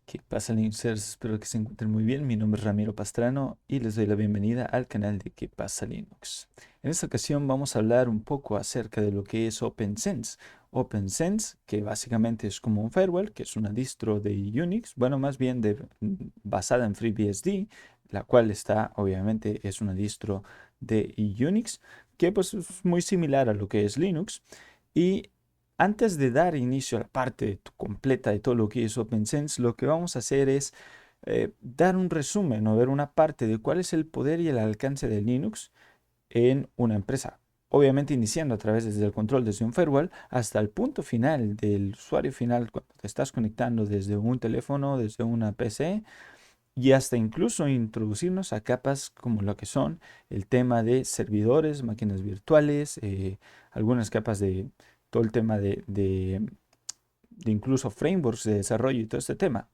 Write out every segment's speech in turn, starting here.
¿Qué pasa, Linuxers? Espero que se encuentren muy bien. Mi nombre es Ramiro Pastrano y les doy la bienvenida al canal de ¿Qué pasa, Linux? En esta ocasión vamos a hablar un poco acerca de lo que es OpenSense. OpenSense, que básicamente es como un firewall, que es una distro de Unix, bueno, más bien basada en FreeBSD, la cual está, obviamente, es una distro de Unix, que pues es muy similar a lo que es Linux. Y antes de dar inicio a la parte completa de todo lo que es OpenSense, lo que vamos a hacer es dar un resumen o ver una parte de cuál es el poder y el alcance de Linux en una empresa. Obviamente iniciando a través desde el control desde un firewall hasta el punto final del usuario final cuando te estás conectando desde un teléfono, desde una PC y hasta incluso introducirnos a capas como lo que son el tema de servidores, máquinas virtuales, algunas capas de todo el tema de incluso frameworks de desarrollo y todo este tema,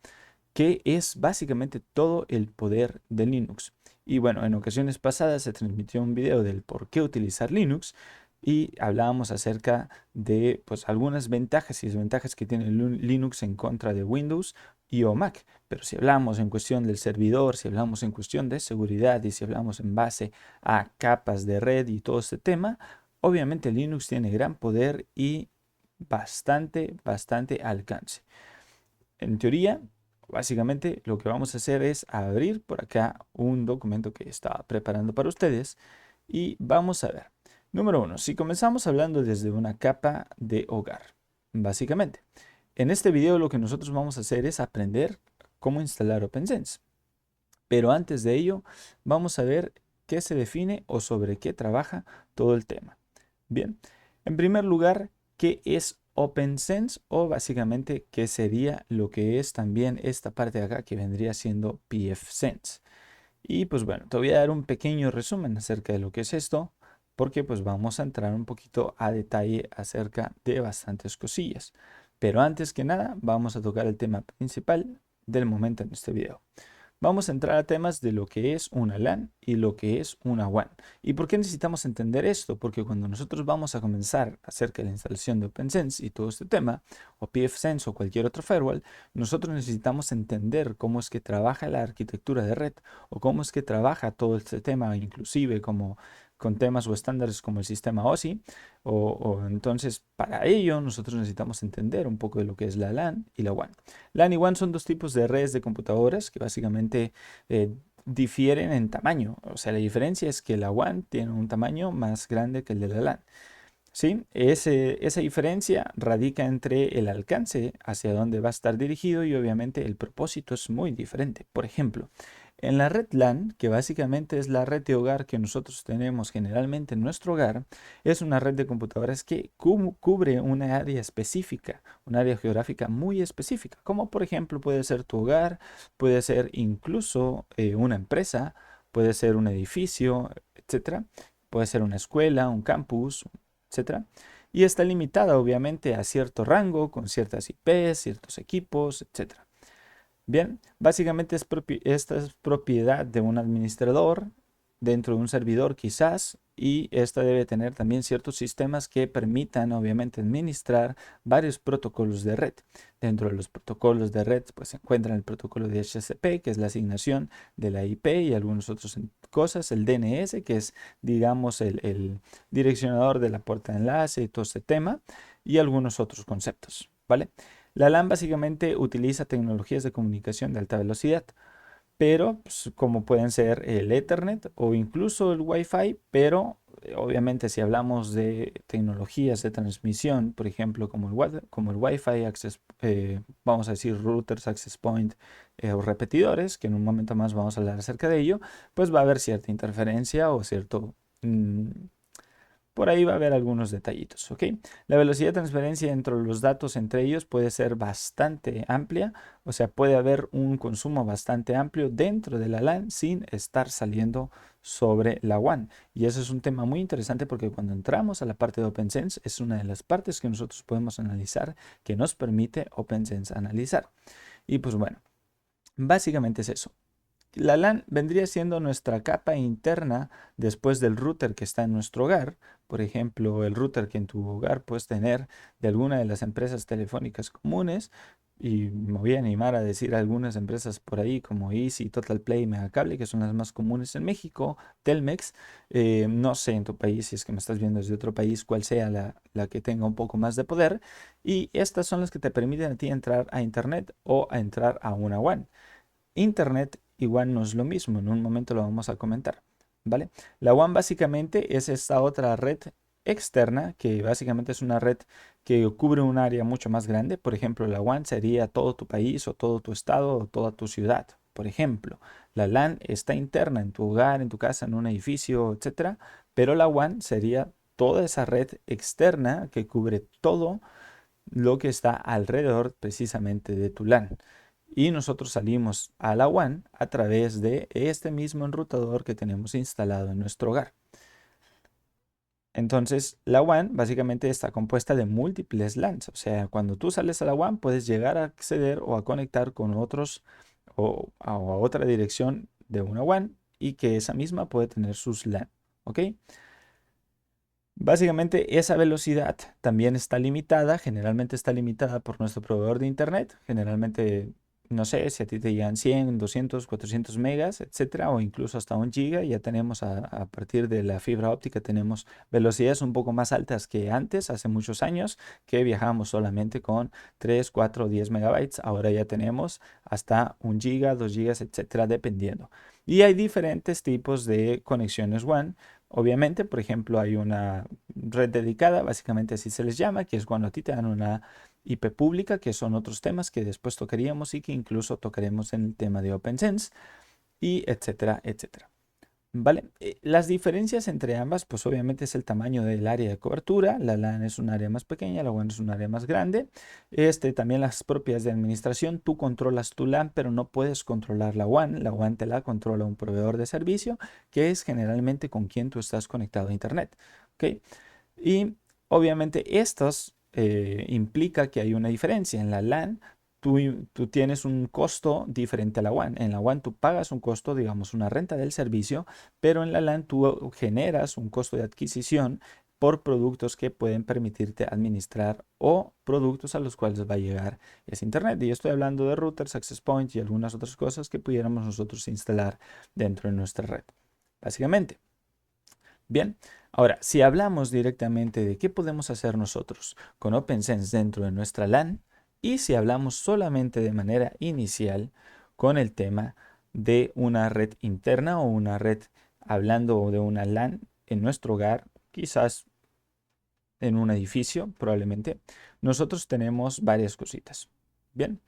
que es básicamente todo el poder de Linux. Y bueno, en ocasiones pasadas se transmitió un video del por qué utilizar Linux y hablábamos acerca de pues algunas ventajas y desventajas que tiene Linux en contra de Windows y o Mac. Pero si hablamos en cuestión del servidor, si hablamos en cuestión de seguridad y si hablamos en base a capas de red y todo este tema, obviamente Linux tiene gran poder y bastante alcance. En teoría, básicamente lo que vamos a hacer es abrir por acá un documento que estaba preparando para ustedes y vamos a ver. Número uno, si comenzamos hablando desde una capa de hogar, básicamente. En este video lo que nosotros vamos a hacer es aprender cómo instalar OpenSense. Pero antes de ello, vamos a ver qué se define o sobre qué trabaja todo el tema. Bien, en primer lugar, ¿qué es OpenSense? O básicamente, ¿qué sería lo que es también esta parte de acá que vendría siendo pfSense? Y pues bueno, te voy a dar un pequeño resumen acerca de lo que es esto, porque pues vamos a entrar un poquito a detalle acerca de bastantes cosillas. Pero antes que nada, vamos a tocar el tema principal del momento en este video. Vamos a entrar a temas de lo que es una LAN y lo que es una WAN. ¿Y por qué necesitamos entender esto? Porque cuando nosotros vamos a comenzar acerca de la instalación de OpenSense y todo este tema, o pfSense o cualquier otro firewall, nosotros necesitamos entender cómo es que trabaja la arquitectura de red o cómo es que trabaja todo este tema, inclusive como con temas o estándares como el sistema OSI. Entonces, para ello, nosotros necesitamos entender un poco de lo que es la LAN y la WAN. LAN y WAN son dos tipos de redes de computadoras que básicamente difieren en tamaño. O sea, la diferencia es que la WAN tiene un tamaño más grande que el de la LAN. ¿Sí? Esa diferencia radica entre el alcance hacia dónde va a estar dirigido y obviamente el propósito es muy diferente. Por ejemplo, en la red LAN, que básicamente es la red de hogar que nosotros tenemos generalmente en nuestro hogar, es una red de computadoras que cubre una área específica, un área geográfica muy específica, como por ejemplo puede ser tu hogar, puede ser incluso una empresa, puede ser un edificio, etcétera. Puede ser una escuela, un campus, etcétera. Y está limitada obviamente a cierto rango, con ciertas IPs, ciertos equipos, etcétera. Bien, básicamente esta es propiedad de un administrador dentro de un servidor quizás y esta debe tener también ciertos sistemas que permitan obviamente administrar varios protocolos de red. Dentro de los protocolos de red pues se encuentran el protocolo de HCP que es la asignación de la IP y algunas otras cosas, el DNS que es digamos el direccionador de la puerta de enlace y todo este tema y algunos otros conceptos, ¿vale? La LAN básicamente utiliza tecnologías de comunicación de alta velocidad, pero pues, como pueden ser el Ethernet o incluso el Wi-Fi, pero obviamente si hablamos de tecnologías de transmisión, por ejemplo como el Wi-Fi, vamos a decir routers, access point o repetidores, que en un momento más vamos a hablar acerca de ello, pues va a haber cierta interferencia o cierto por ahí va a haber algunos detallitos, ¿ok? La velocidad de transferencia entre los datos entre ellos puede ser bastante amplia, o sea, puede haber un consumo bastante amplio dentro de la LAN sin estar saliendo sobre la WAN. Y eso es un tema muy interesante porque cuando entramos a la parte de OpenSense es una de las partes que nosotros podemos analizar que nos permite OpenSense analizar. Y pues bueno, básicamente es eso. La LAN vendría siendo nuestra capa interna después del router que está en nuestro hogar. Por ejemplo, el router que en tu hogar puedes tener de alguna de las empresas telefónicas comunes. y me voy a animar a decir algunas empresas por ahí como Easy, Total Play, Megacable, que son las más comunes en México, Telmex. No sé en tu país, si es que me estás viendo desde otro país, cuál sea la que tenga un poco más de poder. Y estas son las que te permiten a ti entrar a Internet o a entrar a una WAN. Internet igual no es lo mismo, en un momento lo vamos a comentar, ¿vale? La WAN básicamente es esta otra red externa, que básicamente es una red que cubre un área mucho más grande. Por ejemplo, la WAN sería todo tu país o todo tu estado o toda tu ciudad. Por ejemplo, la LAN está interna en tu hogar, en tu casa, en un edificio, etcétera, pero la WAN sería toda esa red externa que cubre todo lo que está alrededor precisamente de tu LAN. Y nosotros salimos a la WAN a través de este mismo enrutador que tenemos instalado en nuestro hogar. Entonces, la WAN básicamente está compuesta de múltiples LANs. O sea, cuando tú sales a la WAN puedes llegar a acceder o a conectar con otros o a otra dirección de una WAN y que esa misma puede tener sus LAN. ¿Ok? Básicamente esa velocidad también está limitada, generalmente está limitada por nuestro proveedor de internet, generalmente no sé si a ti te llegan 100, 200, 400 megas, etcétera, o incluso hasta 1 giga. Ya tenemos a partir de la fibra óptica tenemos velocidades un poco más altas que antes, hace muchos años, que viajábamos solamente con 3, 4, 10 megabytes. Ahora ya tenemos hasta 1 giga, 2 gigas, etcétera, dependiendo. Y hay diferentes tipos de conexiones WAN. Obviamente, por ejemplo, hay una red dedicada, básicamente así se les llama, que es cuando a ti te dan una IP pública, que son otros temas que después tocaríamos y que incluso tocaremos en el tema de OpenSense, y etcétera, etcétera. ¿Vale? Las diferencias entre ambas, pues obviamente es el tamaño del área de cobertura. La LAN es un área más pequeña, la WAN es un área más grande. También las propiedades de administración. Tú controlas tu LAN, pero no puedes controlar la WAN. La WAN te la controla un proveedor de servicio, que es generalmente con quien tú estás conectado a Internet. ¿Ok? Y obviamente estos implica que hay una diferencia. En la LAN tú tienes un costo diferente a la WAN. En la WAN tú pagas un costo, digamos, una renta del servicio, pero en la LAN tú generas un costo de adquisición por productos que pueden permitirte administrar o productos a los cuales va a llegar ese Internet. Y estoy hablando de routers, access points y algunas otras cosas que pudiéramos nosotros instalar dentro de nuestra red. Básicamente. Bien, ahora, si hablamos directamente de qué podemos hacer nosotros con OpenSense dentro de nuestra LAN y si hablamos solamente de manera inicial con el tema de una red interna o una red hablando de una LAN en nuestro hogar, quizás en un edificio, probablemente, nosotros tenemos varias cositas. Bien,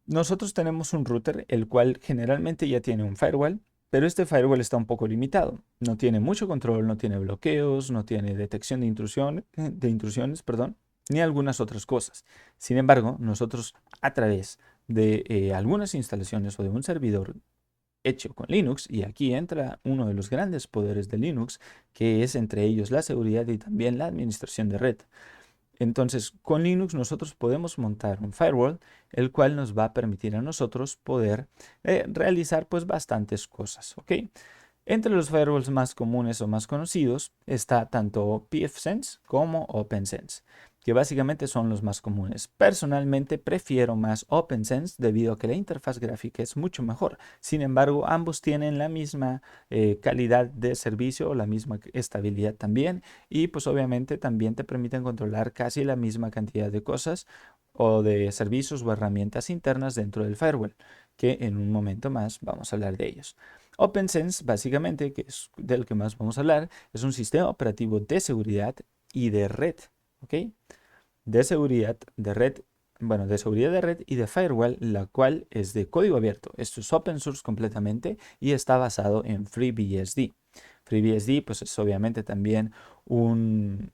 nosotros tenemos un router, el cual generalmente ya tiene un firewall, pero este firewall está un poco limitado. No tiene mucho control, no tiene bloqueos, no tiene detección de intrusiones, perdón, ni algunas otras cosas. Sin embargo, nosotros a través de algunas instalaciones o de un servidor hecho con Linux, y aquí entra uno de los grandes poderes de Linux, que es entre ellos la seguridad y también la administración de red. Entonces, con Linux nosotros podemos montar un firewall, el cual nos va a permitir a nosotros poder realizar pues bastantes cosas, ¿ok? Entre los firewalls más comunes o más conocidos está tanto pfSense como OpenSense, que básicamente son los más comunes. Personalmente prefiero más OpenSense debido a que la interfaz gráfica es mucho mejor. Sin embargo, ambos tienen la misma calidad de servicio o la misma estabilidad también, y pues obviamente también te permiten controlar casi la misma cantidad de cosas o de servicios o herramientas internas dentro del firewall, que en un momento más vamos a hablar de ellos. OpenSense, básicamente, que es del que más vamos a hablar, es un sistema operativo de seguridad y de red, ¿ok? De seguridad de red, bueno, de seguridad de red y de firewall, la cual es de código abierto. Esto es open source completamente y está basado en FreeBSD. FreeBSD, pues es obviamente también un,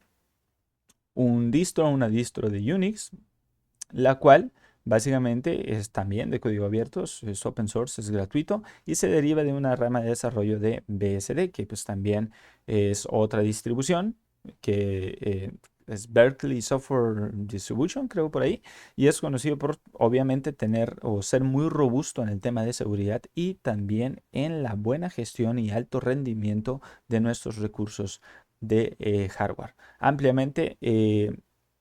una distro de Unix, la cual básicamente es también de código abierto, es open source, es gratuito y se deriva de una rama de desarrollo de BSD, que pues también es otra distribución que es Berkeley Software Distribution, creo por ahí, y es conocido por obviamente tener o ser muy robusto en el tema de seguridad y también en la buena gestión y alto rendimiento de nuestros recursos de hardware. Ampliamente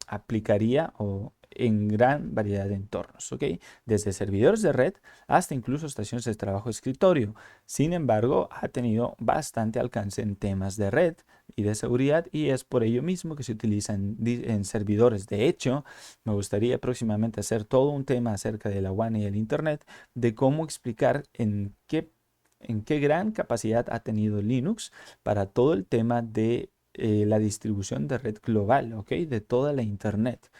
aplicaría o en gran variedad de entornos, ¿ok? Desde servidores de red hasta incluso estaciones de trabajo de escritorio. Sin embargo, ha tenido bastante alcance en temas de red y de seguridad y es por ello mismo que se utiliza en servidores. De hecho, me gustaría próximamente hacer todo un tema acerca de la WAN y el Internet, de cómo explicar en qué gran capacidad ha tenido Linux para todo el tema de la distribución de red global, ¿ok? De toda la Internet.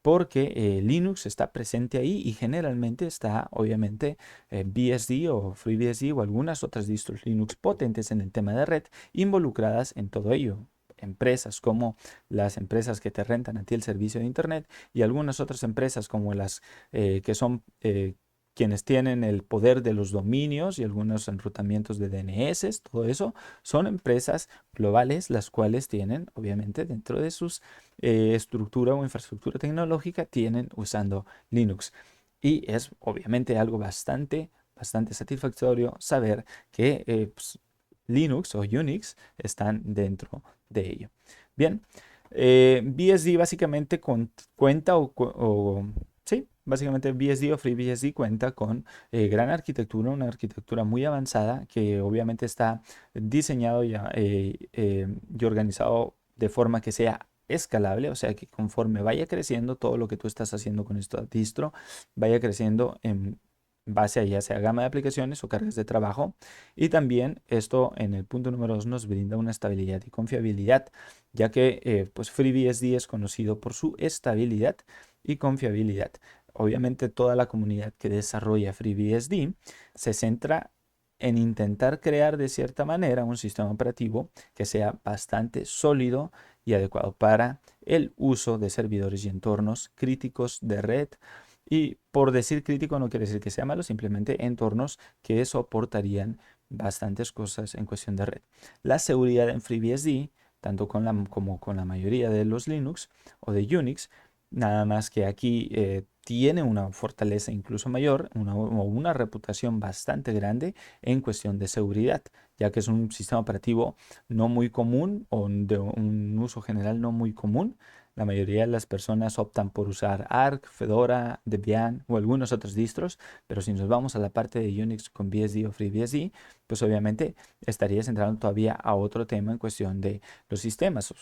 Porque Linux está presente ahí y generalmente está, obviamente, BSD o FreeBSD o algunas otras distros Linux potentes en el tema de red involucradas en todo ello. Empresas como las empresas que te rentan a ti el servicio de Internet y algunas otras empresas como las que son quienes tienen el poder de los dominios y algunos enrutamientos de DNS, todo eso, son empresas globales las cuales tienen, obviamente, dentro de sus estructura o infraestructura tecnológica, tienen usando Linux. Y es obviamente algo bastante satisfactorio saber que pues, Linux o Unix están dentro de ello. Bien, BSD básicamente cuenta sí, básicamente BSD o FreeBSD cuenta con gran arquitectura, una arquitectura muy avanzada que obviamente está diseñado y organizado de forma que sea escalable, o sea que conforme vaya creciendo todo lo que tú estás haciendo con esta distro, vaya creciendo en base a ya sea gama de aplicaciones o cargas de trabajo. Y también esto en el punto número 2 nos brinda una estabilidad y confiabilidad, ya que pues FreeBSD es conocido por su estabilidad y confiabilidad. Obviamente toda la comunidad que desarrolla FreeBSD se centra en intentar crear de cierta manera un sistema operativo que sea bastante sólido y adecuado para el uso de servidores y entornos críticos de red. Y por decir crítico no quiere decir que sea malo, simplemente entornos que soportarían bastantes cosas en cuestión de red. La seguridad en FreeBSD, tanto como con la mayoría de los Linux o de Unix, nada más que aquí tiene una fortaleza incluso mayor, una reputación bastante grande en cuestión de seguridad, ya que es un sistema operativo no muy común o de un uso general no muy común. La mayoría de las personas optan por usar Arch, Fedora, Debian o algunos otros distros, pero si nos vamos a la parte de Unix con BSD o FreeBSD, pues obviamente estarías entrando todavía a otro tema en cuestión de los sistemas.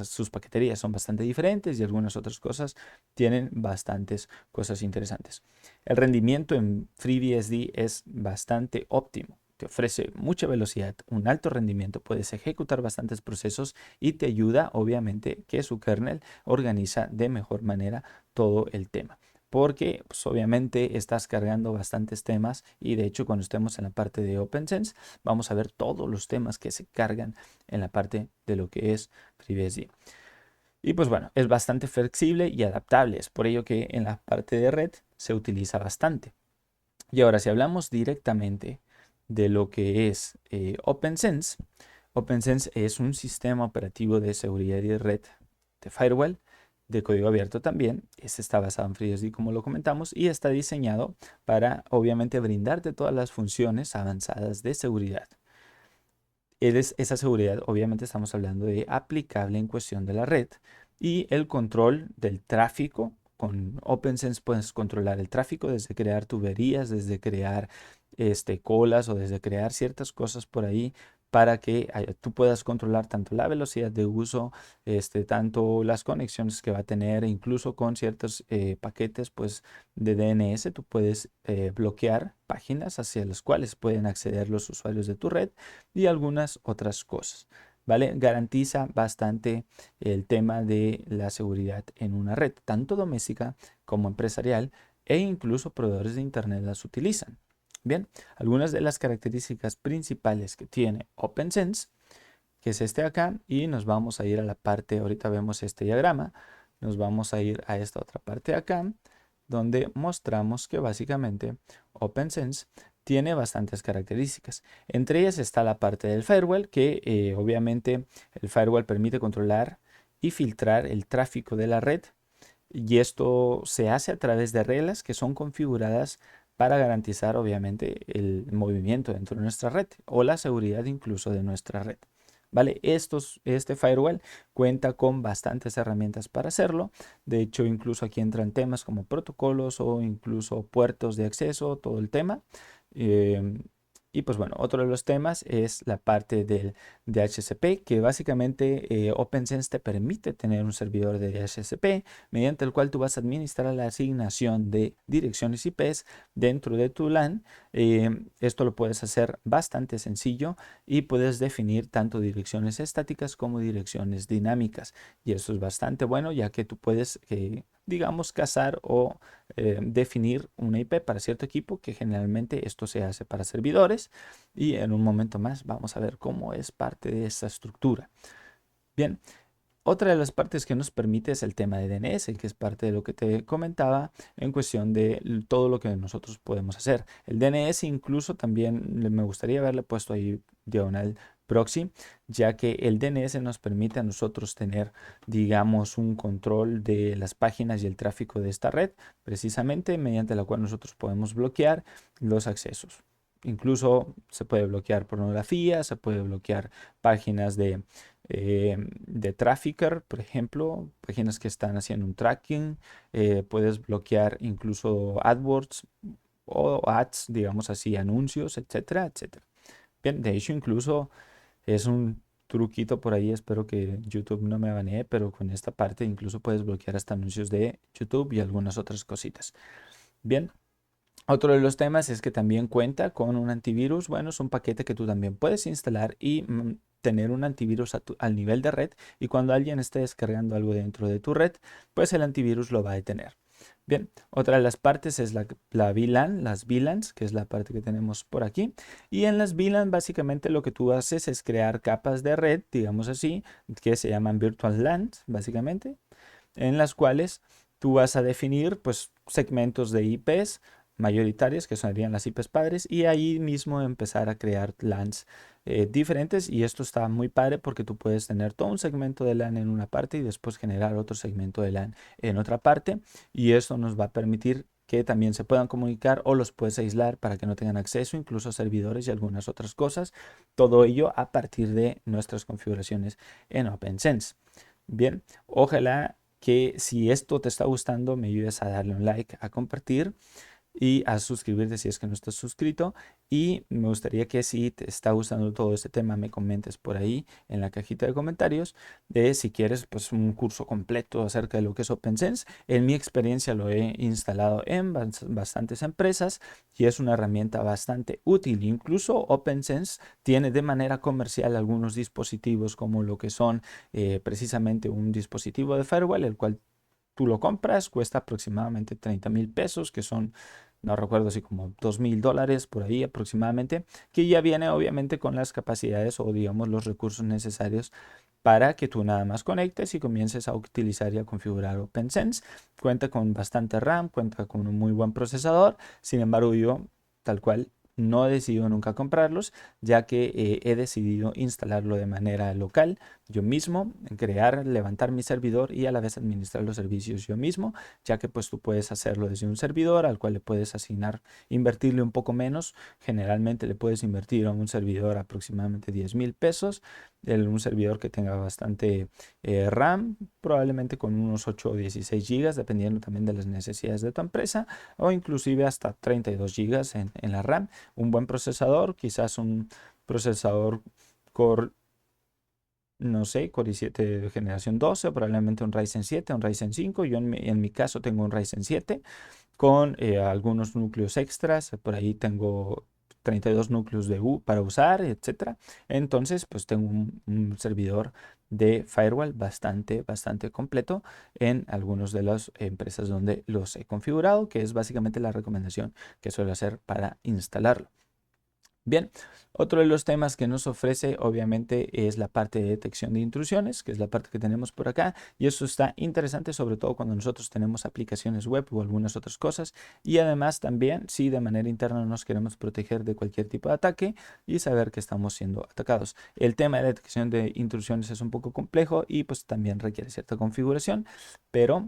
Sus paqueterías son bastante diferentes y algunas otras cosas tienen bastantes cosas interesantes. El rendimiento en FreeBSD es bastante óptimo. Te ofrece mucha velocidad, un alto rendimiento, puedes ejecutar bastantes procesos y te ayuda, obviamente, que su kernel organiza de mejor manera todo el tema. Porque, pues, obviamente, estás cargando bastantes temas y, de hecho, cuando estemos en la parte de OpenSense, vamos a ver todos los temas que se cargan en la parte de lo que es FreeBSD. Y pues bueno, es bastante flexible y adaptable. Es por ello que en la parte de red se utiliza bastante. Y ahora, si hablamos directamente de lo que es OpenSense, OpenSense es un sistema operativo de seguridad y red de firewall de código abierto también. Este está basado en FreeBSD como lo comentamos y está diseñado para obviamente brindarte todas las funciones avanzadas de seguridad. Esa seguridad, obviamente estamos hablando de aplicable en cuestión de la red y el control del tráfico. Con OpenSense puedes controlar el tráfico desde crear tuberías, desde crear colas o desde crear ciertas cosas por ahí para que tú puedas controlar tanto la velocidad de uso, tanto las conexiones que va a tener, e incluso con ciertos paquetes pues, de DNS, tú puedes bloquear páginas hacia las cuales pueden acceder los usuarios de tu red y algunas otras cosas. ¿Vale? Garantiza bastante el tema de la seguridad en una red, tanto doméstica como empresarial, e incluso proveedores de Internet las utilizan. Bien, algunas de las características principales que tiene OpenSense, que es este acá, y nos vamos a ir a la parte, ahorita vemos este diagrama, nos vamos a ir a esta otra parte de acá, donde mostramos que básicamente OpenSense tiene bastantes características. Entre ellas está la parte del firewall, que obviamente el firewall permite controlar y filtrar el tráfico de la red. Y esto se hace a través de reglas que son configuradas para garantizar obviamente el movimiento dentro de nuestra red o la seguridad incluso de nuestra red. ¿vale? Este firewall cuenta con bastantes herramientas para hacerlo. De hecho, incluso aquí entran temas como protocolos o incluso puertos de acceso, todo el tema. Y pues bueno, otro de los temas es la parte del DHCP, que básicamente OpenSense te permite tener un servidor de DHCP mediante el cual tú vas a administrar la asignación de direcciones IPs dentro de tu LAN. Esto lo puedes hacer bastante sencillo y puedes definir tanto direcciones estáticas como direcciones dinámicas. Y eso es bastante bueno, ya que tú puedes, digamos, cazar o definir una IP para cierto equipo, que generalmente esto se hace para servidores. Y en un momento más vamos a ver cómo es parte de esta estructura. Bien. Otra de las partes que nos permite es el tema de DNS, que es parte de lo que te comentaba en cuestión de todo lo que nosotros podemos hacer. El DNS incluso también me gustaría haberle puesto ahí diagonal proxy, ya que el DNS nos permite a nosotros tener, digamos, un control de las páginas y el tráfico de esta red, precisamente mediante la cual nosotros podemos bloquear los accesos. Incluso se puede bloquear pornografía, se puede bloquear páginas de trafficker, por ejemplo, páginas que están haciendo un tracking. Puedes bloquear incluso AdWords o ads, digamos así, anuncios, etcétera, etcétera. Bien, de hecho, incluso es un truquito por ahí, espero que YouTube no me banee, pero con esta parte incluso puedes bloquear hasta anuncios de YouTube y algunas otras cositas. Bien. Otro de los temas es que también cuenta con un antivirus. Bueno, es un paquete que tú también puedes instalar y tener un antivirus al nivel de red, y cuando alguien esté descargando algo dentro de tu red, pues el antivirus lo va a detener. Bien, otra de las partes es la VLAN, las VLANs, que es la parte que tenemos por aquí. Y en las VLAN básicamente lo que tú haces es crear capas de red, digamos así, que se llaman Virtual LANs, básicamente, en las cuales tú vas a definir pues segmentos de IPs mayoritarias, que serían las IPs padres, y ahí mismo empezar a crear LANs diferentes. Y esto está muy padre porque tú puedes tener todo un segmento de LAN en una parte y después generar otro segmento de LAN en otra parte, y esto nos va a permitir que también se puedan comunicar, o los puedes aislar para que no tengan acceso, incluso a servidores y algunas otras cosas. Todo ello a partir de nuestras configuraciones en OpenSense. Bien, ojalá que si esto te está gustando me ayudes a darle un like, a compartir y a suscribirte si es que no estás suscrito. Y me gustaría que si te está gustando todo este tema me comentes por ahí en la cajita de comentarios de si quieres pues un curso completo acerca de lo que es OpenSense. En mi experiencia lo he instalado en bastantes empresas y es una herramienta bastante útil. Incluso OpenSense tiene de manera comercial algunos dispositivos, como lo que son precisamente un dispositivo de firewall, el cual tú lo compras, cuesta aproximadamente 30,000 pesos, que son, no recuerdo si como $2,000 por ahí aproximadamente, que ya viene obviamente con las capacidades o digamos los recursos necesarios para que tú nada más conectes y comiences a utilizar y a configurar OpenSense. Cuenta con bastante RAM, cuenta con un muy buen procesador. Sin embargo, yo tal cual no he decidido nunca comprarlos, ya que he decidido instalarlo de manera local yo mismo, crear, levantar mi servidor y a la vez administrar los servicios yo mismo, ya que pues tú puedes hacerlo desde un servidor al cual le puedes asignar, invertirle un poco menos. Generalmente le puedes invertir a un servidor aproximadamente 10,000 pesos, un servidor que tenga bastante RAM, probablemente con unos 8 o 16 gigas, dependiendo también de las necesidades de tu empresa, o inclusive hasta 32 gigas en la RAM. Un buen procesador, quizás un procesador Core, no sé, Core i7 de generación 12, o probablemente un Ryzen 7, un Ryzen 5. Yo en mi caso tengo un Ryzen 7 con algunos núcleos extras. Por ahí tengo 32 núcleos para usar, etcétera. Entonces, pues tengo un servidor de firewall bastante completo en algunas de las empresas donde los he configurado, que es básicamente la recomendación que suelo hacer para instalarlo. Bien, otro de los temas que nos ofrece obviamente es la parte de detección de intrusiones, que es la parte que tenemos por acá, y eso está interesante sobre todo cuando nosotros tenemos aplicaciones web o algunas otras cosas, y además también si de manera interna nos queremos proteger de cualquier tipo de ataque y saber que estamos siendo atacados. El tema de detección de intrusiones es un poco complejo y pues también requiere cierta configuración, pero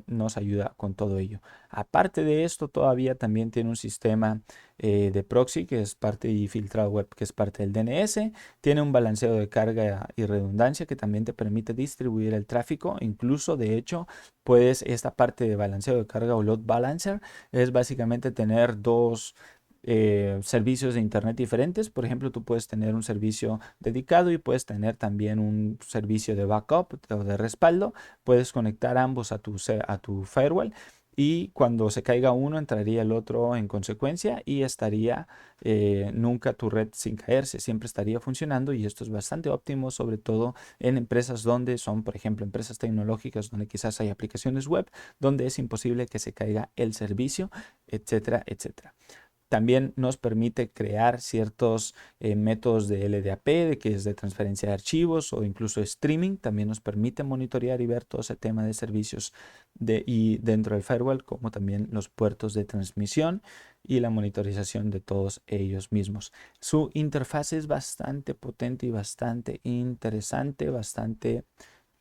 nos ayuda con todo ello. Aparte de esto, todavía también tiene un sistema de proxy, que es parte, y filtrado web, que es parte del DNS. Tiene un balanceo de carga y redundancia que también te permite distribuir el tráfico. Incluso, de hecho, puedes, esta parte de balanceo de carga o load balancer es básicamente tener dos servicios de internet diferentes. Por ejemplo, tú puedes tener un servicio dedicado y puedes tener también un servicio de backup o de respaldo. Puedes conectar ambos a tu firewall, y cuando se caiga uno entraría el otro en consecuencia y estaría nunca tu red sin caerse, siempre estaría funcionando. Y esto es bastante óptimo, sobre todo en empresas donde son, por ejemplo, empresas tecnológicas donde quizás hay aplicaciones web donde es imposible que se caiga el servicio, etcétera, etcétera. También nos permite crear ciertos métodos de LDAP, que es de transferencia de archivos, o incluso streaming. También nos permite monitorear y ver todo ese tema de servicios y dentro del firewall, como también los puertos de transmisión y la monitorización de todos ellos mismos. Su interfaz es bastante potente y bastante interesante, bastante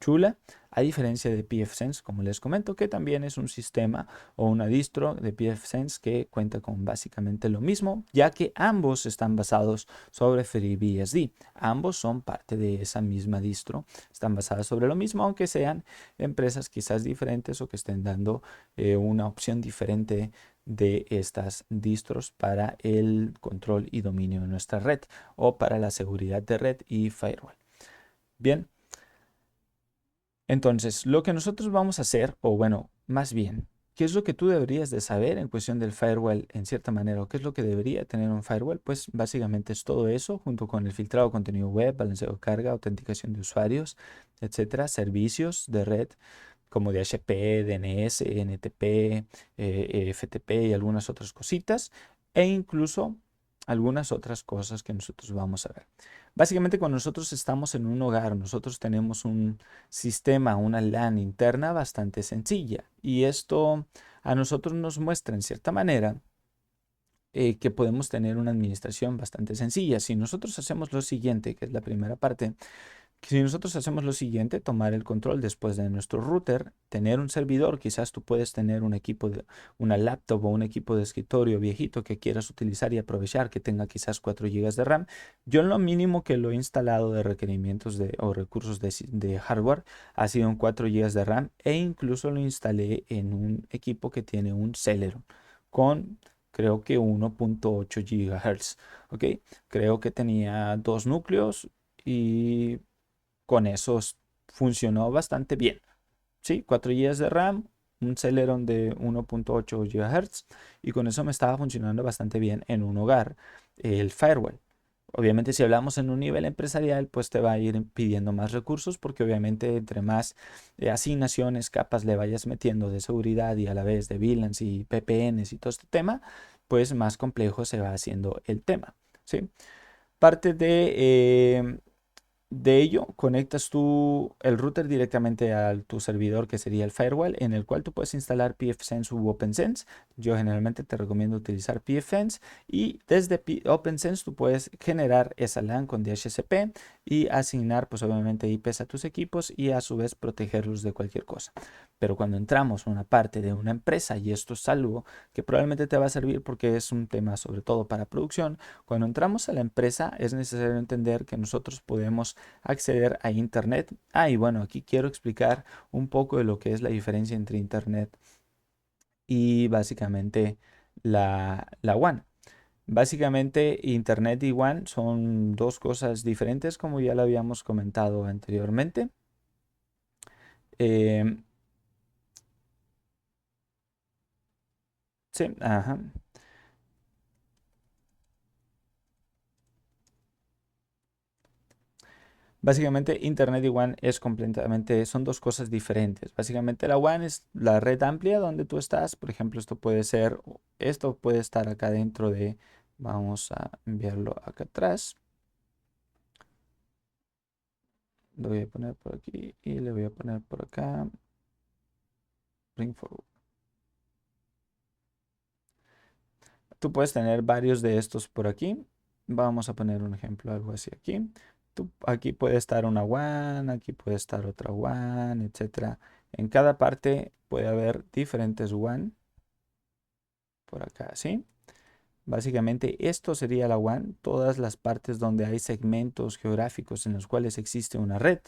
chula, a diferencia de pfSense, como les comento, que también es un sistema o una distro de pfSense que cuenta con básicamente lo mismo, ya que ambos están basados sobre FreeBSD. Ambos son parte de esa misma distro, están basadas sobre lo mismo, aunque sean empresas quizás diferentes o que estén dando una opción diferente de estas distros para el control y dominio de nuestra red, o para la seguridad de red y firewall. Bien. Entonces, lo que nosotros vamos a hacer, o bueno, más bien, ¿qué es lo que tú deberías de saber en cuestión del firewall en cierta manera? ¿O qué es lo que debería tener un firewall? Pues básicamente es todo eso, junto con el filtrado de contenido web, balanceo de carga, autenticación de usuarios, etcétera, servicios de red como DHCP, DNS, NTP, FTP y algunas otras cositas, e incluso algunas otras cosas que nosotros vamos a ver. Básicamente, cuando nosotros estamos en un hogar, nosotros tenemos un sistema, una LAN interna bastante sencilla, y esto a nosotros nos muestra en cierta manera que podemos tener una administración bastante sencilla. Si nosotros hacemos lo siguiente, que es la primera parte, si nosotros hacemos lo siguiente, tomar el control después de nuestro router, tener un servidor, quizás tú puedes tener un equipo de una laptop o un equipo de escritorio viejito que quieras utilizar y aprovechar, que tenga quizás 4 GB de RAM. Yo en lo mínimo que lo he instalado de requerimientos o recursos de hardware ha sido un 4 GB de RAM, e incluso lo instalé en un equipo que tiene un Celeron con, creo que 1.8 GHz, ¿ok? Creo que tenía 2 núcleos y con eso funcionó bastante bien. Sí, 4 GB de RAM, un Celeron de 1.8 GHz, y con eso me estaba funcionando bastante bien en un hogar el firewall. Obviamente, si hablamos en un nivel empresarial, pues te va a ir pidiendo más recursos, porque obviamente entre más asignaciones, capas le vayas metiendo de seguridad y a la vez de VLANs y VPNs y todo este tema, pues más complejo se va haciendo el tema. ¿Sí? Parte de ello, conectas tú el router directamente a tu servidor, que sería el firewall, en el cual tú puedes instalar pfSense u OpenSense. Yo generalmente te recomiendo utilizar pfSense, y desde OpenSense tú puedes generar esa LAN con DHCP y asignar, pues obviamente, IPs a tus equipos y a su vez protegerlos de cualquier cosa. Pero cuando entramos a una parte de una empresa, y esto es algo que probablemente te va a servir porque es un tema sobre todo para producción, cuando entramos a la empresa es necesario entender que nosotros podemos acceder a Internet. Y bueno, aquí quiero explicar un poco de lo que es la diferencia entre Internet y básicamente la WAN. Básicamente, Internet y WAN son dos cosas diferentes, como ya lo habíamos comentado anteriormente. Em, sí, ajá. Básicamente, Internet y WAN es completamente, son dos cosas diferentes. Básicamente, la WAN es la red amplia donde tú estás. Por ejemplo, esto puede estar acá dentro de, vamos a enviarlo acá atrás. Lo voy a poner por aquí y le voy a poner por acá. Bring forward. Tú puedes tener varios de estos por aquí. Vamos a poner un ejemplo, algo así aquí. Aquí puede estar una WAN, aquí puede estar otra WAN, etcétera. En cada parte puede haber diferentes WAN. Por acá, ¿sí? Básicamente esto sería la WAN, todas las partes donde hay segmentos geográficos en los cuales existe una red.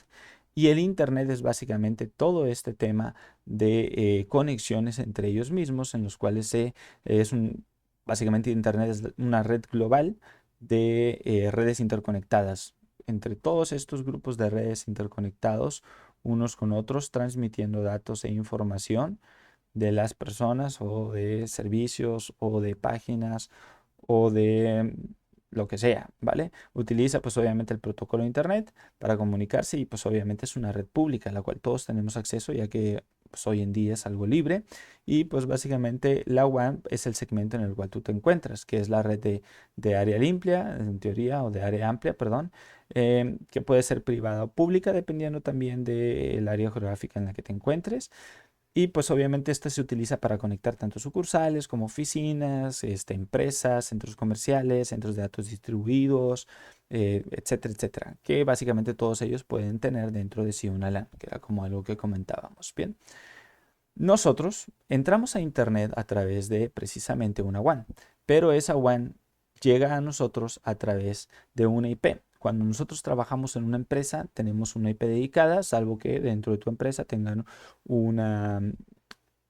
Y el Internet es básicamente todo este tema de conexiones entre ellos mismos, en los cuales básicamente Internet es una red global de redes interconectadas. Entre todos estos grupos de redes interconectados, unos con otros, transmitiendo datos e información de las personas o de servicios o de páginas o de lo que sea, ¿vale? Utiliza pues obviamente el protocolo de Internet para comunicarse y pues obviamente es una red pública a la cual todos tenemos acceso ya que pues, hoy en día es algo libre y pues básicamente la WAN es el segmento en el cual tú te encuentras, que es la red de área limpia, en teoría, o de área amplia, perdón, que puede ser privada o pública dependiendo también del área geográfica en la que te encuentres. Y pues obviamente esta se utiliza para conectar tanto sucursales como oficinas, empresas, centros comerciales, centros de datos distribuidos, etcétera, etcétera. Que básicamente todos ellos pueden tener dentro de sí una LAN, que era como algo que comentábamos. Bien, nosotros entramos a Internet a través de precisamente una WAN, pero esa WAN llega a nosotros a través de una IP. Cuando nosotros trabajamos en una empresa, tenemos una IP dedicada, salvo que dentro de tu empresa tengan una,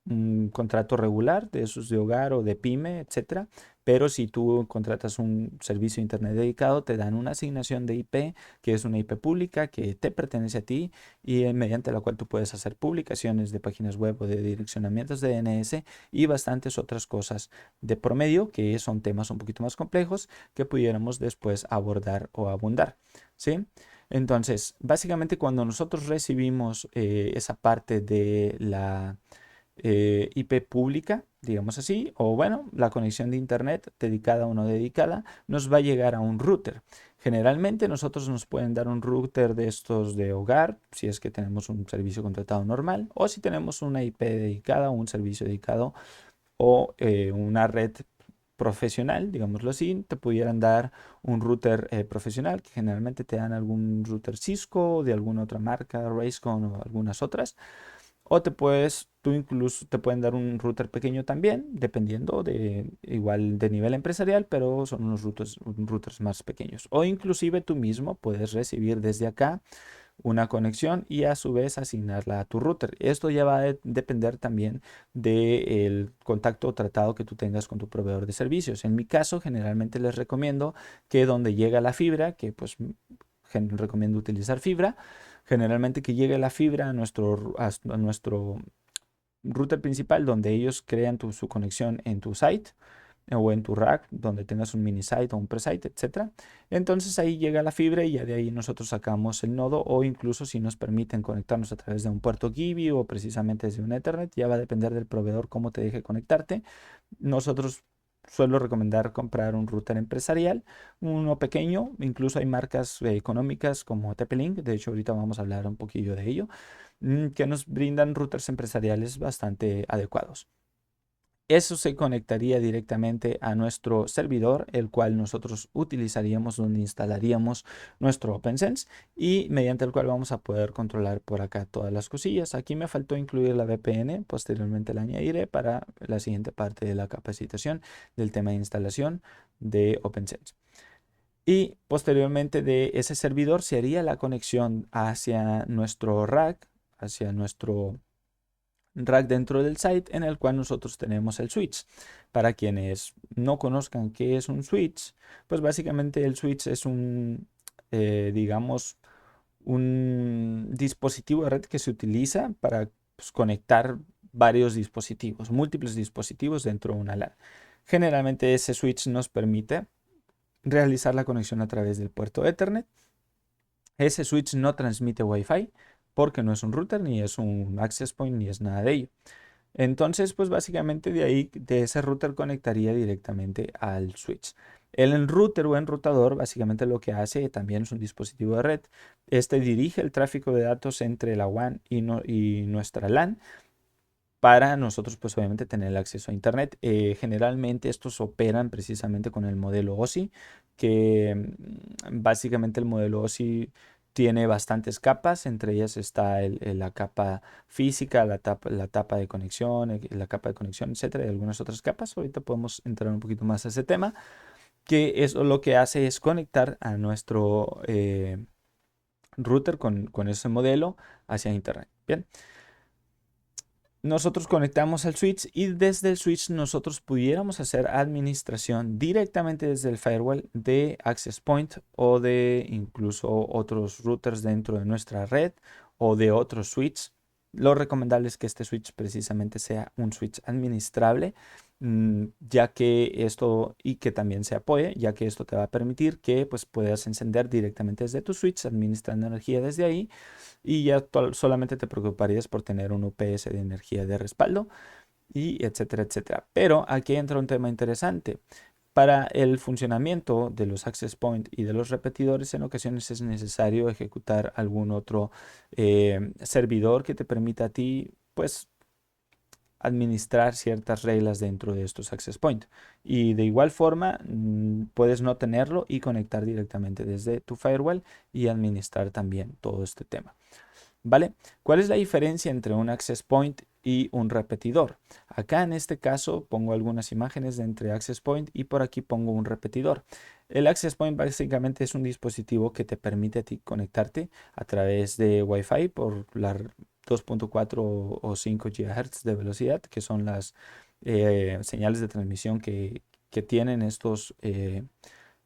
un contrato regular de esos de hogar o de pyme, etcétera. Pero si tú contratas un servicio de internet dedicado, te dan una asignación de IP, que es una IP pública que te pertenece a ti y mediante la cual tú puedes hacer publicaciones de páginas web o de direccionamientos de DNS y bastantes otras cosas de promedio, que son temas un poquito más complejos que pudiéramos después abordar o abundar, ¿sí? Entonces, básicamente cuando nosotros recibimos esa parte de la IP pública, digamos así, o bueno, la conexión de internet dedicada o no dedicada, nos va a llegar a un router. Generalmente nosotros nos pueden dar un router de estos de hogar, si es que tenemos un servicio contratado normal, o si tenemos una IP dedicada o un servicio dedicado o una red profesional, digámoslo así, te pudieran dar un router profesional, que generalmente te dan algún router Cisco, de alguna otra marca, Raycon o algunas otras. O tú incluso te pueden dar un router pequeño también, dependiendo de igual de nivel empresarial, pero son unos routers más pequeños. O inclusive tú mismo puedes recibir desde acá una conexión y a su vez asignarla a tu router. Esto ya va a depender también del contacto o tratado que tú tengas con tu proveedor de servicios. En mi caso, generalmente les recomiendo que donde llega la fibra, que pues recomiendo utilizar fibra, generalmente que llegue la fibra a nuestro router principal donde ellos crean su conexión en tu site o en tu rack donde tengas un mini site o un pre-site, etcétera. Entonces ahí llega la fibra y ya de ahí nosotros sacamos el nodo o incluso si nos permiten conectarnos a través de un puerto Gibi o precisamente desde un Ethernet, ya va a depender del proveedor cómo te deje conectarte. Nosotros suelo recomendar comprar un router empresarial, uno pequeño, incluso hay marcas económicas como TP-Link, de hecho ahorita vamos a hablar un poquillo de ello, que nos brindan routers empresariales bastante adecuados. Eso se conectaría directamente a nuestro servidor, el cual nosotros utilizaríamos donde instalaríamos nuestro OpenSense y mediante el cual vamos a poder controlar por acá todas las cosillas. Aquí me faltó incluir la VPN, posteriormente la añadiré para la siguiente parte de la capacitación del tema de instalación de OpenSense. Y posteriormente de ese servidor se haría la conexión hacia nuestro rack, hacia nuestro rack dentro del site en el cual nosotros tenemos el switch. Para quienes no conozcan qué es un switch, pues básicamente el switch es digamos, un dispositivo de red que se utiliza para pues, conectar varios dispositivos, múltiples dispositivos dentro de una LAN. Generalmente ese switch nos permite realizar la conexión a través del puerto Ethernet. Ese switch no transmite Wi-Fi porque no es un router, ni es un access point, ni es nada de ello. Entonces, pues básicamente de ahí, de ese router conectaría directamente al switch. El router o enrutador básicamente lo que hace también es un dispositivo de red. Este dirige el tráfico de datos entre la WAN y nuestra LAN para nosotros pues obviamente tener el acceso a internet. Generalmente estos operan precisamente con el modelo OSI, que básicamente el modelo OSI tiene bastantes capas, entre ellas está la capa física, la capa de conexión, la capa de conexión, etcétera, y algunas otras capas. Ahorita podemos entrar un poquito más a ese tema, que eso lo que hace es conectar a nuestro router con ese modelo hacia internet. Bien. Nosotros conectamos al switch y desde el switch nosotros pudiéramos hacer administración directamente desde el firewall de access point o de incluso otros routers dentro de nuestra red o de otros switch. Lo recomendable es que este switch precisamente sea un switch administrable, ya que esto y que también se apoye, ya que esto te va a permitir que pues puedas encender directamente desde tu switch administrando energía desde ahí, y ya solamente te preocuparías por tener un UPS de energía de respaldo y etcétera, etcétera. Pero aquí entra un tema interesante. Para el funcionamiento de los access point y de los repetidores, en ocasiones es necesario ejecutar algún otro servidor que te permita a ti, pues, administrar ciertas reglas dentro de estos access point. Y de igual forma, puedes no tenerlo y conectar directamente desde tu firewall y administrar también todo este tema. ¿Vale? ¿Cuál es la diferencia entre un access point y un repetidor? Acá en este caso pongo algunas imágenes de entre access point y por aquí pongo un repetidor. El access point básicamente es un dispositivo que te permite a ti conectarte a través de Wi-Fi por la 2.4 o 5 GHz de velocidad, que son las señales de transmisión que tienen estos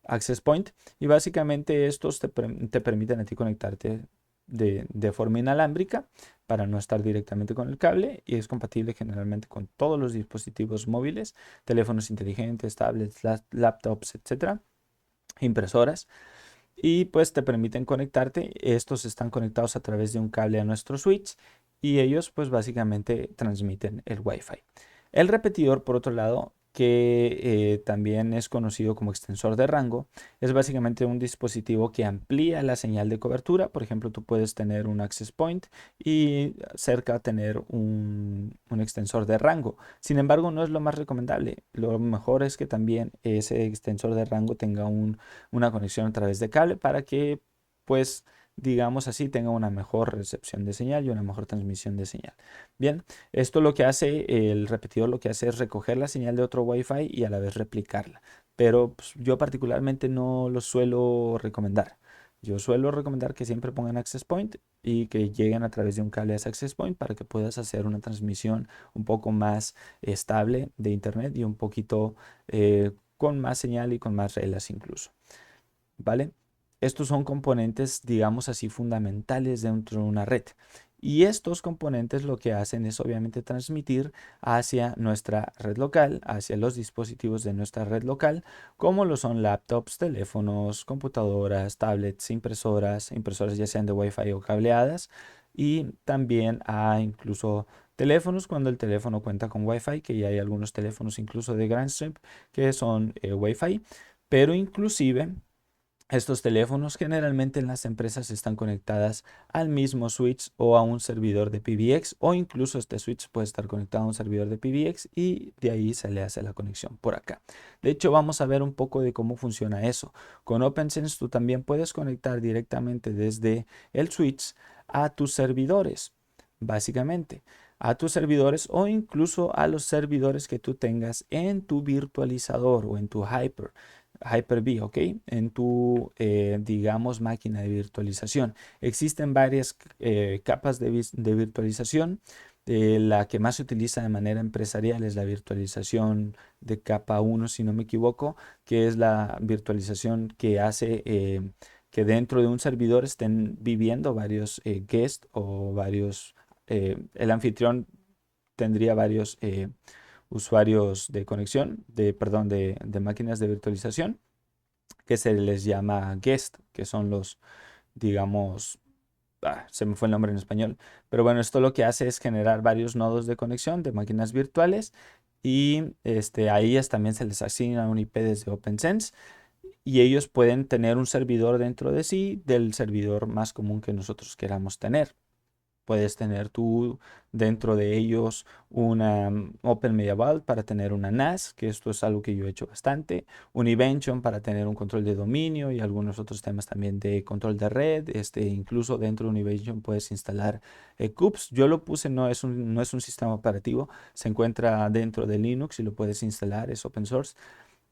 access point, y básicamente estos te permiten a ti conectarte de forma inalámbrica para no estar directamente con el cable, y es compatible generalmente con todos los dispositivos móviles, teléfonos inteligentes, tablets, laptops, etcétera, impresoras, y pues te permiten conectarte. Estos están conectados a través de un cable a nuestro switch y ellos pues básicamente transmiten el Wi-Fi. El repetidor, por otro lado, que también es conocido como extensor de rango, es básicamente un dispositivo que amplía la señal de cobertura. Por ejemplo, tú puedes tener un access point y cerca tener un extensor de rango. Sin embargo, no es lo más recomendable. Lo mejor es que también ese extensor de rango tenga una conexión a través de cable para que, pues, digamos así, tenga una mejor recepción de señal y una mejor transmisión de señal. Bien, esto lo que hace, el repetidor lo que hace es recoger la señal de otro Wi-Fi y a la vez replicarla. Pero pues, yo particularmente no lo suelo recomendar. Yo suelo recomendar que siempre pongan access point y que lleguen a través de un cable a ese access point para que puedas hacer una transmisión un poco más estable de internet y un poquito con más señal y con más reglas incluso. ¿Vale? Estos son componentes, digamos así, fundamentales dentro de una red. Y estos componentes lo que hacen es obviamente transmitir hacia nuestra red local, hacia los dispositivos de nuestra red local, como lo son laptops, teléfonos, computadoras, tablets, impresoras ya sean de Wi-Fi o cableadas, y también a incluso teléfonos cuando el teléfono cuenta con Wi-Fi, que ya hay algunos teléfonos incluso de Grandstrip que son Wi-Fi, pero inclusive estos teléfonos generalmente en las empresas están conectadas al mismo switch o a un servidor de PBX, o incluso este switch puede estar conectado a un servidor de PBX y de ahí se le hace la conexión por acá. De hecho, vamos a ver un poco de cómo funciona eso. Con OPNsense tú también puedes conectar directamente desde el switch a tus servidores, básicamente a tus servidores o incluso a los servidores que tú tengas en tu virtualizador o en tu Hyper-V, ¿ok? En tu, digamos, máquina de virtualización. Existen varias capas de virtualización. La que más se utiliza de manera empresarial es la virtualización de capa 1, si no me equivoco, que es la virtualización que hace que dentro de un servidor estén viviendo varios guests o varios, el anfitrión tendría varios usuarios de conexión, perdón, de máquinas de virtualización, que se les llama guest, que son los, digamos, se me fue el nombre en español, pero bueno, esto lo que hace es generar varios nodos de conexión de máquinas virtuales, y a ellas también se les asigna un IP desde OPNsense, y ellos pueden tener un servidor dentro de sí del servidor más común que nosotros queramos tener. Puedes tener tú dentro de ellos una Open Media Vault para tener una NAS, que esto es algo que yo he hecho bastante, un Evention para tener un control de dominio y algunos otros temas también de control de red. Incluso dentro de un Evention puedes instalar CUPS. Yo lo puse, no es un sistema operativo, se encuentra dentro de Linux y lo puedes instalar, es open source,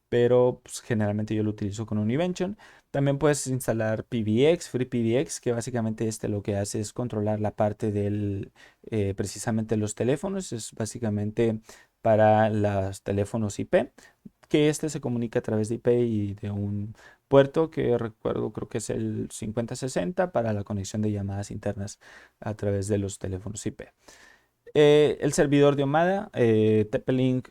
pero pues, generalmente yo lo utilizo con un Invention. También puedes instalar PBX, FreePBX, que básicamente lo que hace es controlar la parte del, precisamente los teléfonos. Es básicamente para los teléfonos IP, que se comunica a través de IP y de un puerto que recuerdo, creo que es el 5060 para la conexión de llamadas internas a través de los teléfonos IP. El servidor de Omada, TP-Link,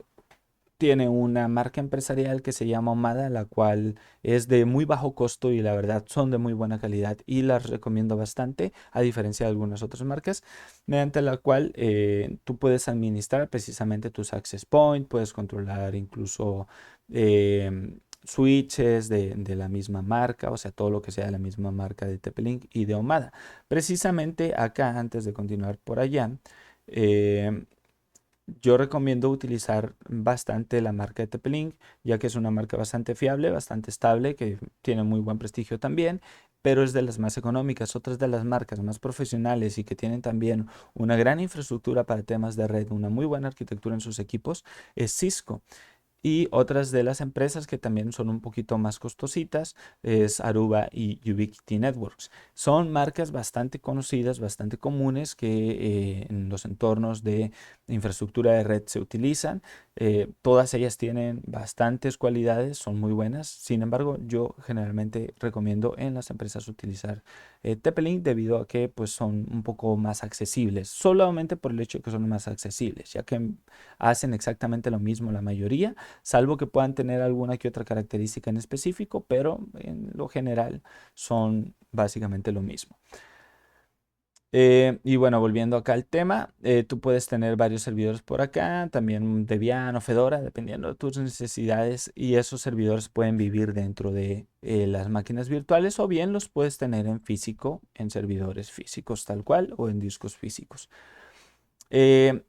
tiene una marca empresarial que se llama Omada, la cual es de muy bajo costo y la verdad son de muy buena calidad y las recomiendo bastante, a diferencia de algunas otras marcas, mediante la cual tú puedes administrar precisamente tus access point, puedes controlar incluso switches de la misma marca, o sea, todo lo que sea de la misma marca de TP-Link y de Omada. Precisamente acá, antes de continuar por allá, eh, yo recomiendo utilizar bastante la marca de TP-Link, ya que es una marca bastante fiable, bastante estable, que tiene muy buen prestigio también, pero es de las más económicas. Otras de las marcas más profesionales y que tienen también una gran infraestructura para temas de red, una muy buena arquitectura en sus equipos, es Cisco. Y otras de las empresas que también son un poquito más costositas es Aruba y Ubiquiti Networks. Son marcas bastante conocidas, bastante comunes que en los entornos de infraestructura de red se utilizan. Todas ellas tienen bastantes cualidades, son muy buenas. Sin embargo, yo generalmente recomiendo en las empresas utilizar TP-Link debido a que pues, son un poco más accesibles, solamente por el hecho de que son más accesibles, ya que hacen exactamente lo mismo la mayoría, salvo que puedan tener alguna que otra característica en específico, pero en lo general son básicamente lo mismo. Y bueno, volviendo acá al tema, tú puedes tener varios servidores por acá, también Debian o Fedora, dependiendo de tus necesidades, y esos servidores pueden vivir dentro de las máquinas virtuales o bien los puedes tener en físico, en servidores físicos tal cual o en discos físicos.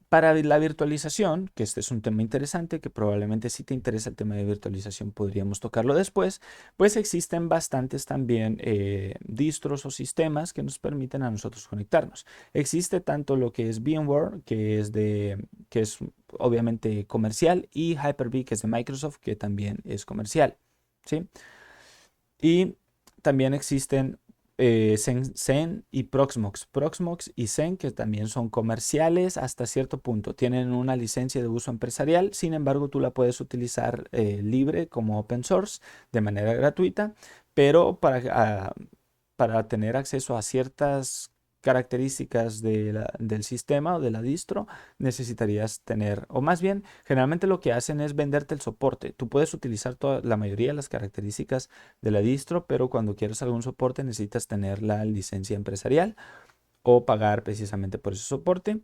Para la virtualización, que este es un tema interesante, que probablemente si te interesa el tema de virtualización podríamos tocarlo después, pues existen bastantes también distros o sistemas que nos permiten a nosotros conectarnos. Existe tanto lo que es VMware, que es obviamente comercial, y Hyper-V, que es de Microsoft, que también es comercial, ¿sí? Y también existen Zen y Proxmox. Proxmox y Zen, que también son comerciales hasta cierto punto. Tienen una licencia de uso empresarial, sin embargo, tú la puedes utilizar libre como open source de manera gratuita, pero para tener acceso a ciertas características del sistema o de la distro, necesitarías tener, o más bien, generalmente lo que hacen es venderte el soporte. Tú puedes utilizar la mayoría de las características de la distro, pero cuando quieres algún soporte necesitas tener la licencia empresarial o pagar precisamente por ese soporte.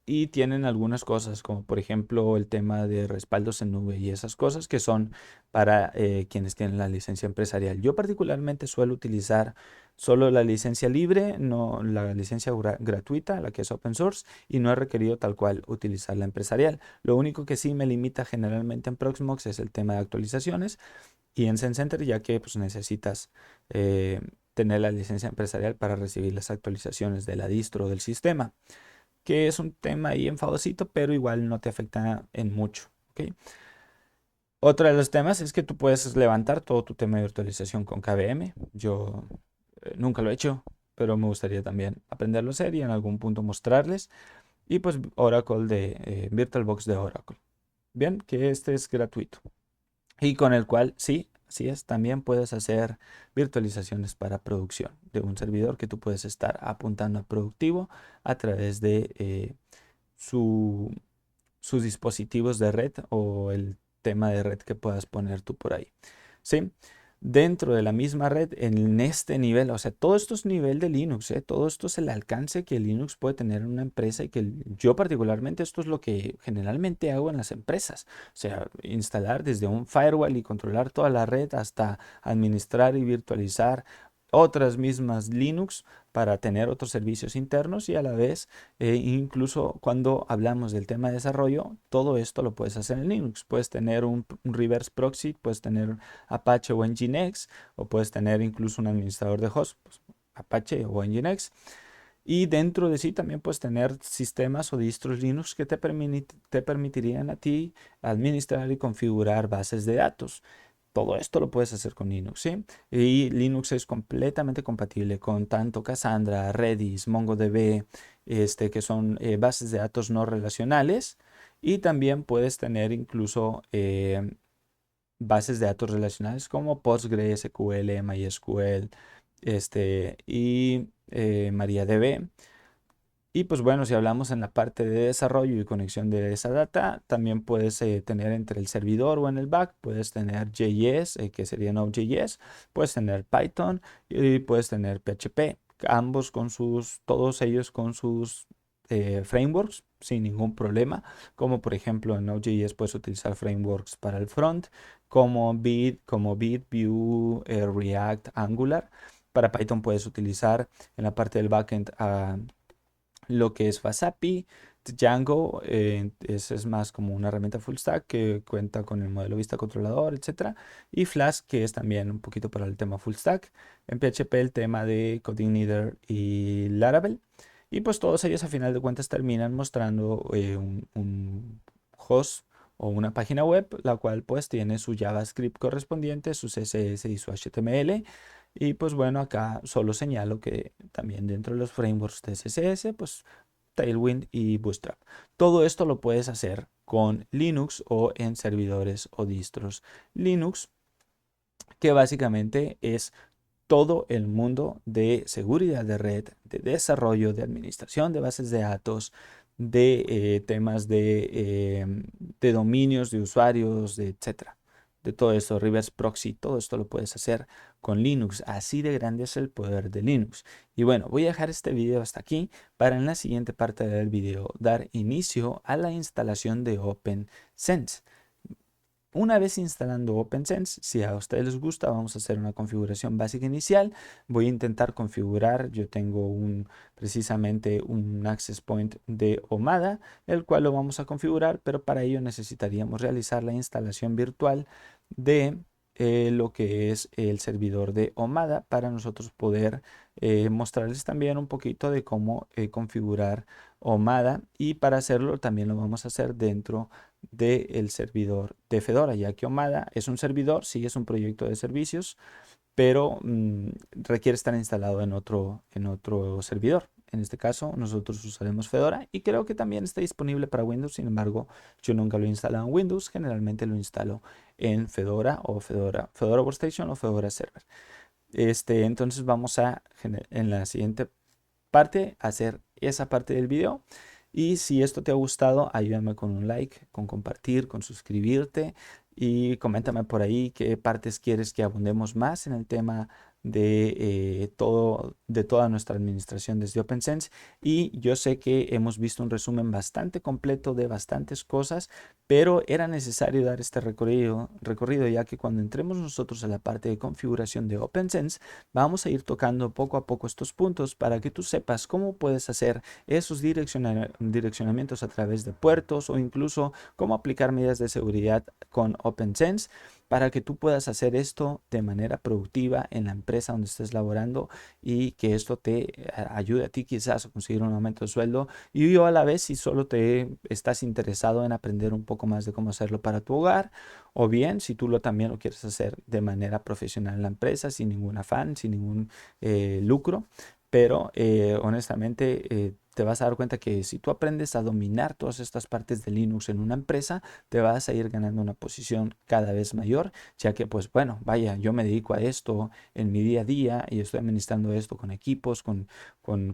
Y tienen algunas cosas, como por ejemplo el tema de respaldos en nube y esas cosas que son para quienes tienen la licencia empresarial. Yo particularmente suelo utilizar solo la licencia libre, no la licencia gratuita, la que es open source, y no he requerido tal cual utilizar la empresarial. Lo único que sí me limita generalmente en Proxmox es el tema de actualizaciones y en ZenCenter, ya que pues, necesitas tener la licencia empresarial para recibir las actualizaciones de la distro del sistema, que es un tema ahí enfadosito, pero igual no te afecta en mucho. ¿Ok? Otro de los temas es que tú puedes levantar todo tu tema de virtualización con KVM. Yo nunca lo he hecho, pero me gustaría también aprenderlo a hacer y en algún punto mostrarles. Y pues Oracle VirtualBox de Oracle. Bien, que este es gratuito y con el cual sí, así es, también puedes hacer virtualizaciones para producción de un servidor que tú puedes estar apuntando a productivo a través de su, sus dispositivos de red o el tema de red que puedas poner tú por ahí. ¿Sí? Dentro de la misma red, en este nivel, o sea, todo esto es nivel de Linux, todo esto es el alcance que Linux puede tener en una empresa y que yo particularmente esto es lo que generalmente hago en las empresas, o sea, instalar desde un firewall y controlar toda la red hasta administrar y virtualizar otras mismas Linux para tener otros servicios internos y a la vez, incluso cuando hablamos del tema de desarrollo, todo esto lo puedes hacer en Linux. Puedes tener un reverse proxy, puedes tener Apache o Nginx, o puedes tener incluso un administrador de host, pues, Apache o Nginx. Y dentro de sí también puedes tener sistemas o distros Linux que te permitirían a ti administrar y configurar bases de datos. Todo esto lo puedes hacer con Linux, ¿sí? Y Linux es completamente compatible con tanto Cassandra, Redis, MongoDB, que son bases de datos no relacionales. Y también puedes tener incluso bases de datos relacionales como PostgreSQL, MySQL, y MariaDB. Y pues bueno, si hablamos en la parte de desarrollo y conexión de esa data, también puedes tener entre el servidor o en el back, puedes tener JS, que sería Node.js, puedes tener Python y puedes tener PHP, ambos con todos ellos con sus frameworks sin ningún problema, como por ejemplo en Node.js puedes utilizar frameworks para el front, como Vue, React, Angular. Para Python puedes utilizar en la parte del backend lo que es Fasapi. Django es más como una herramienta full stack que cuenta con el modelo vista controlador, etcétera. Y Flask, que es también un poquito para el tema full stack. En PHP el tema de CodeIgniter y Laravel. Y pues todos ellos a final de cuentas terminan mostrando un host o una página web, la cual pues tiene su JavaScript correspondiente, su CSS y su HTML. Y pues bueno, acá solo señalo que también dentro de los frameworks de CSS, pues Tailwind y Bootstrap. Todo esto lo puedes hacer con Linux o en servidores o distros Linux, que básicamente es todo el mundo de seguridad de red, de desarrollo, de administración de bases de datos, de temas de dominios, de usuarios, de etcétera. De todo esto, reverse proxy, todo esto lo puedes hacer con Linux. Así de grande es el poder de Linux. Y bueno, voy a dejar este video hasta aquí para en la siguiente parte del video dar inicio a la instalación de OpenSense. Una vez instalando OpenSense, si a ustedes les gusta, vamos a hacer una configuración básica inicial. Voy a intentar configurar, yo tengo precisamente un access point de Omada, el cual lo vamos a configurar, pero para ello necesitaríamos realizar la instalación virtual de lo que es el servidor de Omada para nosotros poder mostrarles también un poquito de cómo configurar Omada, y para hacerlo también lo vamos a hacer dentro del servidor de Fedora, ya que Omada es un servidor, sí es un proyecto de servicios, pero requiere estar instalado en otro servidor. En este caso, nosotros usaremos Fedora y creo que también está disponible para Windows. Sin embargo, yo nunca lo he instalado en Windows, generalmente lo instalo en Fedora o Fedora Workstation o Fedora Server. Entonces vamos en la siguiente parte hacer esa parte del video. Y si esto te ha gustado, ayúdame con un like, con compartir, con suscribirte y coméntame por ahí qué partes quieres que abundemos más en el tema de toda nuestra administración desde OpenSense. Y yo sé que hemos visto un resumen bastante completo de bastantes cosas, pero era necesario dar este recorrido ya que cuando entremos nosotros a la parte de configuración de OpenSense, vamos a ir tocando poco a poco estos puntos para que tú sepas cómo puedes hacer esos direccionamientos a través de puertos o incluso cómo aplicar medidas de seguridad con OpenSense para que tú puedas hacer esto de manera productiva en la empresa donde estés laborando y que esto te ayude a ti quizás a conseguir un aumento de sueldo. Y yo a la vez, si solo te estás interesado en aprender un poco más de cómo hacerlo para tu hogar, o bien si tú también lo quieres hacer de manera profesional en la empresa, sin ningún afán, sin ningún lucro. Pero honestamente te vas a dar cuenta que si tú aprendes a dominar todas estas partes de Linux en una empresa, te vas a ir ganando una posición cada vez mayor, ya que pues bueno, vaya, yo me dedico a esto en mi día a día y estoy administrando esto con equipos, con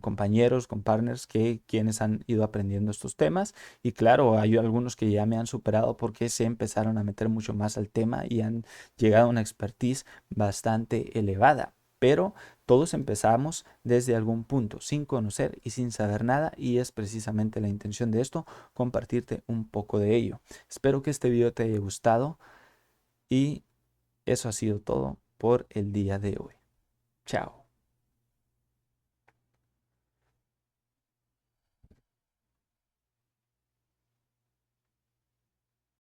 compañeros, con partners quienes han ido aprendiendo estos temas. Y claro, hay algunos que ya me han superado porque se empezaron a meter mucho más al tema y han llegado a una expertise bastante elevada. Pero todos empezamos desde algún punto, sin conocer y sin saber nada, y es precisamente la intención de esto, compartirte un poco de ello. Espero que este video te haya gustado y eso ha sido todo por el día de hoy. Chao.